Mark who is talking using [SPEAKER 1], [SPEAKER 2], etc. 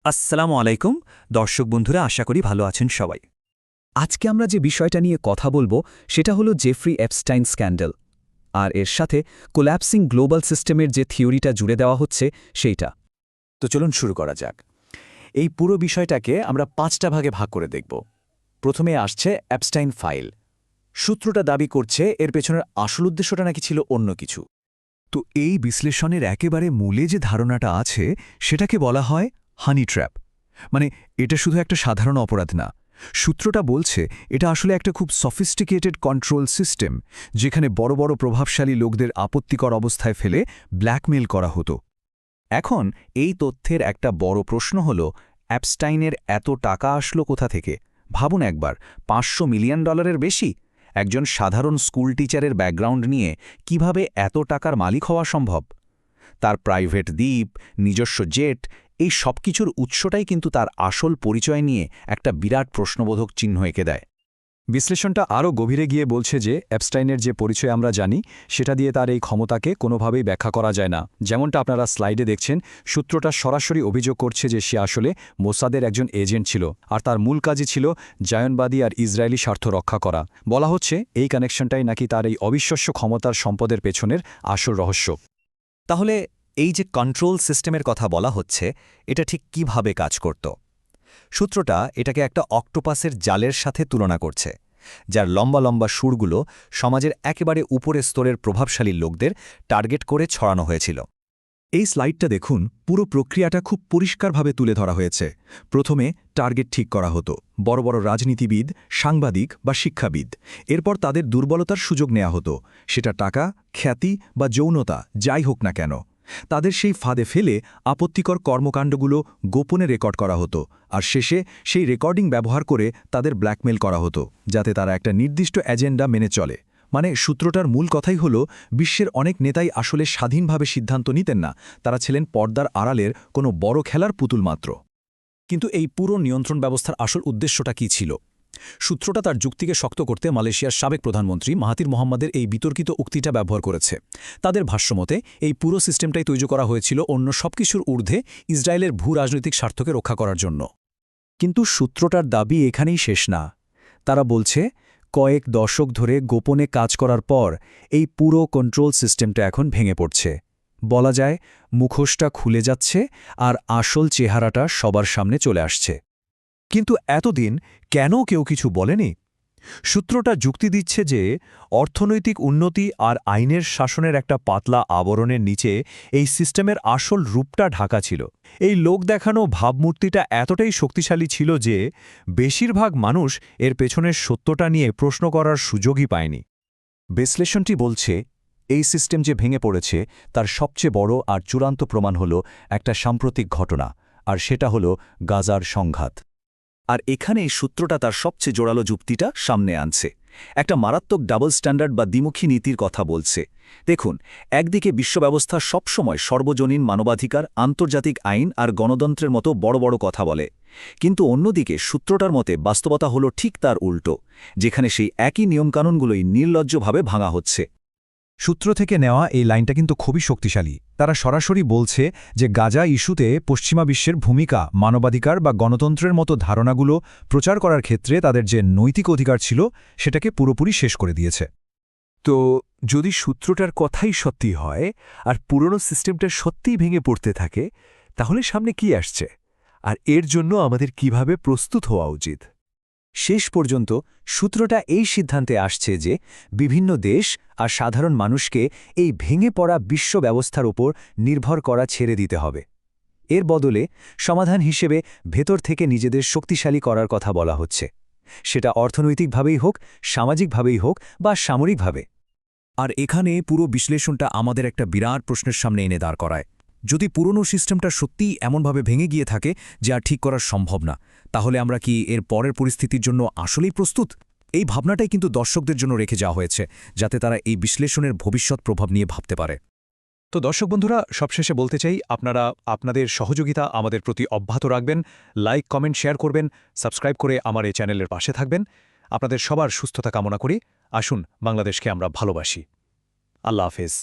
[SPEAKER 1] আসসালামু আলাইকুম দর্শক বন্ধুরা, আশা করি ভালো আছেন সবাই। আজকে আমরা যে বিষয়টা নিয়ে কথা বলবো সেটা হলো জেফ্রি এপস্টাইন স্ক্যান্ডাল, আর এর সাথে কোল্যাপসিং গ্লোবাল সিস্টেমের যে থিওরিটা জুড়ে দেওয়া হচ্ছে সেইটা।
[SPEAKER 2] তো চলুন শুরু করা যাক। এই পুরো বিষয়টাকে আমরা 5টা ভাগে ভাগ করে দেখব। প্রথমে আসছে অ্যাপস্টাইন ফাইল। সূত্রটা দাবি করছে এর পেছনের আসল উদ্দেশ্যটা নাকি ছিল অন্য কিছু।
[SPEAKER 3] তো এই বিশ্লেষণের একেবারে মূলে যে ধারণাটা আছে সেটাকে বলা হয় হানি ট্র্যাপ। মানে এটা শুধু একটা সাধারণ অপরাধ না, সূত্রটা বলছে এটা আসলে একটা খুব সফিস্টিকেটেড কন্ট্রোল সিস্টেম, যেখানে বড় বড় প্রভাবশালী লোকদের আপত্তিকর অবস্থায় ফেলে ব্ল্যাকমেল করা হতো।
[SPEAKER 2] এখন এই তথ্যের একটা বড় প্রশ্ন হল, অ্যাপস্টাইনের এত টাকা আসলো কোথা থেকে? ভাবুন একবার, $500 মিলিয়ন বেশি। একজন সাধারণ স্কুল টিচারের ব্যাকগ্রাউন্ড নিয়ে কিভাবে এত টাকার মালিক হওয়া সম্ভব? তার প্রাইভেট দ্বীপ, নিজস্ব জেট, এই সব কিছুর উৎসটাই কিন্তু তার আসল পরিচয় নিয়ে একটা বিরাট প্রশ্নবোধক চিহ্ন এঁকে দেয়।
[SPEAKER 3] বিশ্লেষণটা আরও গভীরে গিয়ে বলছে যে অ্যাপস্টাইনের যে পরিচয় আমরা জানি সেটা দিয়ে তার এই ক্ষমতাকে কোনোভাবেই ব্যাখ্যা করা যায় না। যেমনটা আপনারা স্লাইডে দেখছেন, সূত্রটা সরাসরি অভিযোগ করছে যে সে আসলে মোসাদের একজন এজেন্ট ছিল, আর তার মূল কাজই ছিল জায়নবাদী আর ইসরায়েলি স্বার্থ রক্ষা করা। বলা হচ্ছে এই কানেকশনটাই নাকি তার এই অবিশ্বাস্য ক্ষমতার সম্পদের পেছনের আসল রহস্য।
[SPEAKER 1] তাহলে এই যে কন্ট্রোল সিস্টেমের কথা বলা হচ্ছে, এটা ঠিক কিভাবে কাজ করত? সূত্রটা এটাকে একটা অক্টোপাসের জালের সাথে তুলনা করছে, যার লম্বা লম্বা সুরগুলো সমাজের একেবারে উপরের স্তরের প্রভাবশালী লোকদের টার্গেট করে ছড়ানো হয়েছিল।
[SPEAKER 3] এই স্লাইডটা দেখুন, পুরো প্রক্রিয়াটা খুব পরিষ্কারভাবে তুলে ধরা হয়েছে। প্রথমে টার্গেট ঠিক করা হতো বড় বড় রাজনীতিবিদ, সাংবাদিক বা শিক্ষাবিদ। এরপর তাদের দুর্বলতার সুযোগ নেওয়া হতো, সেটা টাকা, খ্যাতি বা যৌনতা যাই হোক না কেন। তাদের সেই ফাঁদে ফেলে আপত্তিকর কর্মকাণ্ডগুলো গোপনে রেকর্ড করা হতো, আর শেষে সেই রেকর্ডিং ব্যবহার করে তাদের ব্ল্যাকমেল করা হতো, যাতে তারা একটা নির্দিষ্ট এজেন্ডা মেনে চলে। মানে সূত্রটার মূল কথাই হলো, বিশ্বের অনেক নেতাই আসলে স্বাধীনভাবে সিদ্ধান্ত নিতেন না, তারা ছিলেন পর্দার আড়ালের কোনো বড় খেলার পুতুল মাত্র।
[SPEAKER 4] কিন্তু এই পুরো নিয়ন্ত্রণ ব্যবস্থার আসল উদ্দেশ্যটা কী ছিল? সূত্রটা তার যুক্তিকে শক্ত করতে মালয়েশিয়ার সাবেক প্রধানমন্ত্রী মাহাতির মোহাম্মদের এই বিতর্কিত উক্তিটা ব্যবহার করেছে। তাদের ভাষ্যমতে এই পুরো সিস্টেমটাই তৈরি করা হয়েছিল অন্য সবকিছুর ঊর্ধ্বে ইসরায়েলের ভূ রাজনৈতিক স্বার্থকে রক্ষা করার জন্য।
[SPEAKER 3] কিন্তু সূত্রটার দাবি এখানেই শেষ না। তারা বলছে কয়েক দশক ধরে গোপনে কাজ করার পর এই পুরো কন্ট্রোল সিস্টেমটা এখন ভেঙে পড়ছে। বলা যায় মুখোশটা খুলে যাচ্ছে আর আসল চেহারাটা সবার সামনে চলে আসছে। কিন্তু এতদিন কেন কেউ কিছু বলেনি? সূত্রটা যুক্তি দিচ্ছে যে অর্থনৈতিক উন্নতি আর আইনের শাসনের একটা পাতলা আবরণের নিচে এই সিস্টেমের আসল রূপটা ঢাকা ছিল। এই লোক দেখানো ভাবমূর্তিটা এতটাই শক্তিশালী ছিল যে বেশিরভাগ মানুষ এর পেছনের সত্যটা নিয়ে প্রশ্ন করার সুযোগই পায়নি। বিশ্লেষণটি বলছে এই সিস্টেম যে ভেঙে পড়েছে তার সবচেয়ে বড় আর চূড়ান্ত প্রমাণ হল একটা সাম্প্রতিক ঘটনা, আর সেটা হল গাজার সংঘাত।
[SPEAKER 1] আর এখানে এই সূত্রটা তার সবচেয়ে জোরালো যুক্তিটা সামনে আনছে। একটা মারাত্মক ডাবল স্ট্যান্ডার্ড বা দ্বিমুখী নীতির কথা বলছে। দেখুন, একদিকে বিশ্বব্যবস্থা সবসময় সর্বজনীন মানবাধিকার, আন্তর্জাতিক আইন আর গণতন্ত্রের মতো বড় বড় কথা বলে, কিন্তু অন্যদিকে সূত্রটার মতে বাস্তবতা হলো ঠিক তার উল্টো, যেখানে সেই একই নিয়মকানুনগুলোই নির্লজ্জভাবে ভাঙা হচ্ছে।
[SPEAKER 3] সূত্র থেকে নেওয়া এই লাইনটা কিন্তু খুবই শক্তিশালী। তারা সরাসরি বলছে যে গাজা ইস্যুতে পশ্চিমা বিশ্বের ভূমিকা মানবাধিকার বা গণতন্ত্রের মতো ধারণাগুলো প্রচার করার ক্ষেত্রে তাদের যে নৈতিক অধিকার ছিল সেটাকে পুরোপুরি শেষ করে দিয়েছে।
[SPEAKER 5] তো যদি সূত্রটার কথাই সত্যি হয় আর পুরনো সিস্টেমটা সত্যিই ভেঙে পড়তে থাকে, তাহলে সামনে কি আসছে, আর এর জন্য আমাদের কিভাবে প্রস্তুত হওয়া উচিত?
[SPEAKER 2] শেষ পর্যন্ত সূত্রটা এই সিদ্ধান্তে আসছে যে বিভিন্ন দেশ আর সাধারণ মানুষকে এই ভেঙে পড়া বিশ্ব ব্যবস্থার উপর নির্ভর করা ছেড়ে দিতে হবে। এর বদলে সমাধান হিসেবে ভেতর থেকে নিজেদের শক্তিশালী করার কথা বলা হচ্ছে, সেটা অর্থনৈতিকভাবেই হোক, সামাজিকভাবেই হোক বা সামরিকভাবে।
[SPEAKER 4] আর এখানে পুরো বিশ্লেষণটা আমাদের একটা বিরাট প্রশ্নের সামনে এনে দাঁড় করায়। যদি পুরনো সিস্টেমটা সত্যিই এমনভাবে ভেঙে গিয়ে থাকে যে আর ঠিক করা সম্ভব না, তাহলে আমরা কি এর পরের পরিস্থিতির জন্য আসলেই প্রস্তুত? এই ভাবনাটাই কিন্তু দর্শকদের জন্য রেখে যাওয়া হয়েছে, যাতে তারা এই বিশ্লেষণের ভবিষ্যৎ প্রভাব নিয়ে ভাবতে পারে।
[SPEAKER 3] তো দর্শক বন্ধুরা, সবশেষে বলতে চাই, আপনারা আপনাদের সহযোগিতা আমাদের প্রতি অব্যাহত রাখবেন, লাইক, কমেন্ট, শেয়ার করবেন, সাবস্ক্রাইব করে আমার এই চ্যানেলের পাশে থাকবেন। আপনাদের সবার সুস্থতা কামনা করি। আসুন, বাংলাদেশকে আমরা ভালোবাসি। আল্লাহ হাফেজ।